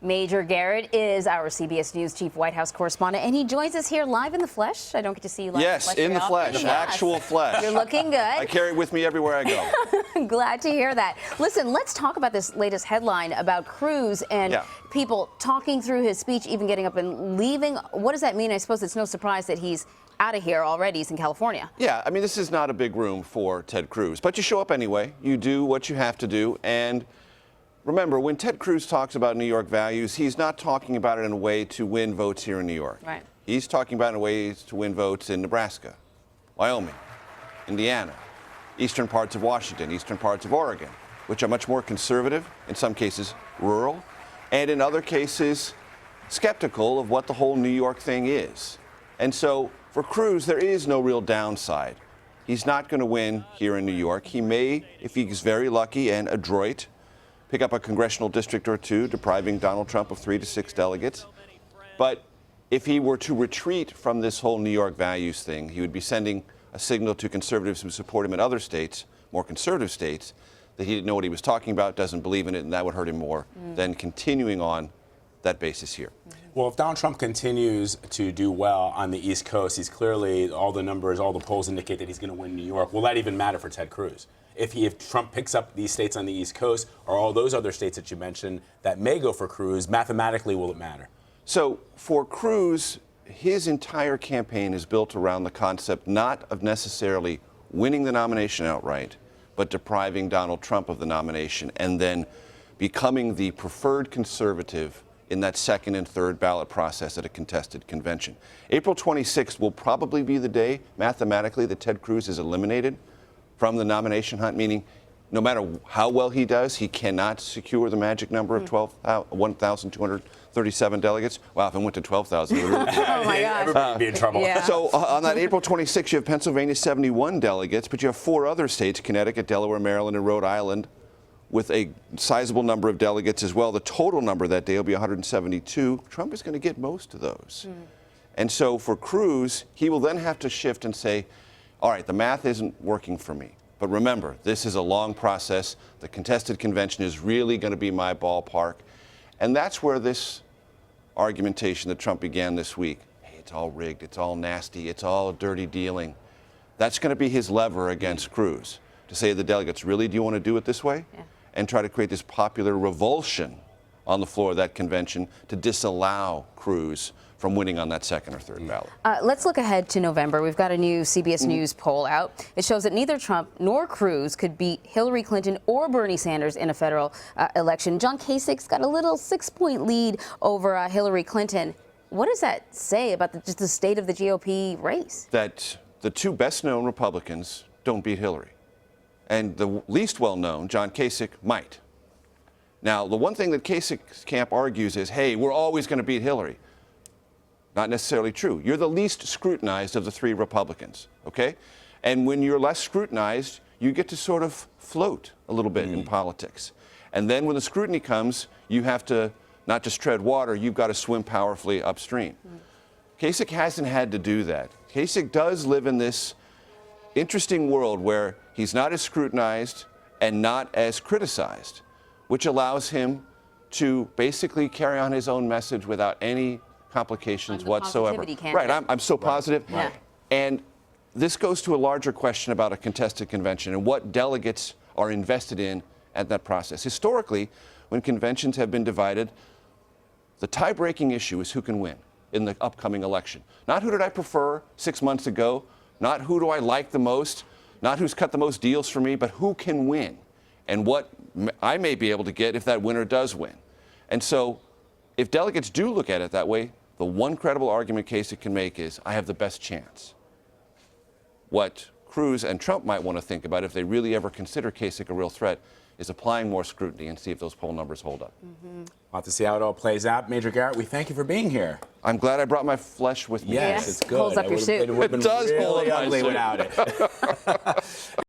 Major Garrett is our CBS News chief White House correspondent, and he joins us here live in the flesh. I don't get to see you live yes, in the flesh. Yes, in the flesh, actual flesh. You're looking good. I carry it with me everywhere I go. Glad to hear that. Listen, let's talk about this latest headline about Cruz and people talking through his speech, even getting up and leaving. What does that mean? I suppose it's no surprise that he's out of here already. He's in California. Yeah, I mean, this is not a big room for Ted Cruz, but you show up anyway. You do what you have to do, and remember, when Ted Cruz talks about New York values, he's not talking about it in a way to win votes here in New York. Right. He's talking about it in ways to win votes in Nebraska, Wyoming, Indiana, eastern parts of Washington, eastern parts of Oregon, which are much more conservative, in some cases rural, and in other cases skeptical of what the whole New York thing is. And so for Cruz, there is no real downside. He's not going to win here in New York. He may, if he's very lucky and adroit, pick up a congressional district or two, depriving Donald Trump of 3 to 6 delegates. But if he were to retreat from this whole New York values thing, he would be sending a signal to conservatives who support him in other states, more conservative states, that he didn't know what he was talking about, doesn't believe in it, and that would hurt him more than continuing on that basis here. Well, if Donald Trump continues to do well on the East Coast, he's clearly, all the numbers, all the polls indicate that he's going to win New York. Will that even matter for Ted Cruz? If Trump picks up these states on the East Coast, or all those other states that you mentioned that may go for Cruz, mathematically, will it matter? So for Cruz, his entire campaign is built around the concept not of necessarily winning the nomination outright, but depriving Donald Trump of the nomination and then becoming the preferred conservative in that second and third ballot process at a contested convention. April 26th will probably be the day, mathematically, that Ted Cruz is eliminated from the nomination hunt, meaning no matter how well he does, he cannot secure the magic number of 1,237 delegates. Wow, if it went to 12,000, oh my gosh. Everybody would be in trouble. Yeah. So on that April 26th, you have Pennsylvania 71 delegates, but you have 4 other states, Connecticut, Delaware, Maryland, and Rhode Island, with a sizable number of delegates as well. The total number that day will be 172. Trump is going to get most of those. And so for Cruz, he will then have to shift and say, all right, the math isn't working for me. But remember, this is a long process. The contested convention is really going to be my ballpark. And that's where this argumentation that Trump began this week, hey, it's all rigged, it's all nasty, it's all dirty dealing, that's going to be his lever against Cruz, to say to the delegates, really, do you want to do it this way? Yeah. And try to create this popular revulsion on the floor of that convention to disallow Cruz from winning on that second or third ballot. Let's look ahead to November. We've got a new CBS News poll out. It shows that neither Trump nor Cruz could beat Hillary Clinton or Bernie Sanders in a federal election. John Kasich's got a little 6-point lead over Hillary Clinton. What does that say about just the state of the GOP race? That the 2 best-known Republicans don't beat Hillary. And the least well-known, John Kasich, might. Now, the one thing that Kasich's camp argues is, hey, we're always going to beat Hillary. Not necessarily true. You're the least scrutinized of the 3 Republicans, okay? And when you're less scrutinized, you get to sort of float a little bit in politics. And then when the scrutiny comes, you have to not just tread water, you've got to swim powerfully upstream. Kasich hasn't had to do that. Kasich does live in this interesting world where he's not as scrutinized and not as criticized, which allows him to basically carry on his own message without any complications whatsoever. Right, I'm so positive. Yeah. And this goes to a larger question about a contested convention and what delegates are invested in at that process. Historically, when conventions have been divided, the tie-breaking issue is who can win in the upcoming election. Not who did I prefer 6 months ago, not who do I like the most, not who's cut the most deals for me, but who can win and what I may be able to get if that winner does win. And so if delegates do look at it that way, the one credible argument Kasich can make is, I have the best chance. What Cruz and Trump might want to think about, if they really ever consider Kasich a real threat, is applying more scrutiny and see if those poll numbers hold up. We'll have to see how it all plays out. Major Garrett, we thank you for being here. I'm glad I brought my flesh with me. Yes, it's good. Holds up your suit. It would have been does really hold up my ugly suit. without it.